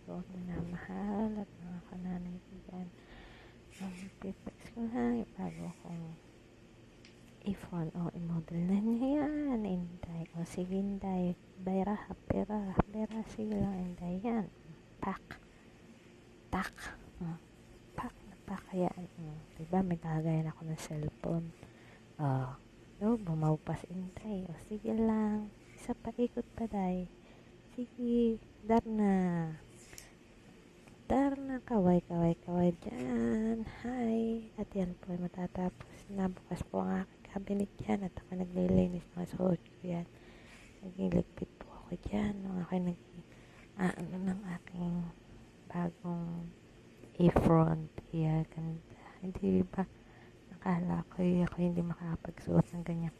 ko, minamahal at mga kananay ko dyan. Pipex ko lang, ibago kong i-phone o i-model na niya yan, Inday. O sige, Inday, pera, sige lang, Inday, yan. Pak, tak, pak na pak, yan. Diba, may kagayan ako ng cellphone. Bumawpas, Inday. O sige lang, isa pa, ikot pa, Day. Sige, Darna, kaway dyan. Hi. At yan po ay matatapos. Nabukas po ang aking cabinet dyan at ako naglilinis ng suot ko yan. Nagiligpit po ako dyan. Nung ako ng aking bagong A-front. Ganda. Hindi ba? Nakala ko ako hindi makakapagsuot ng ganyan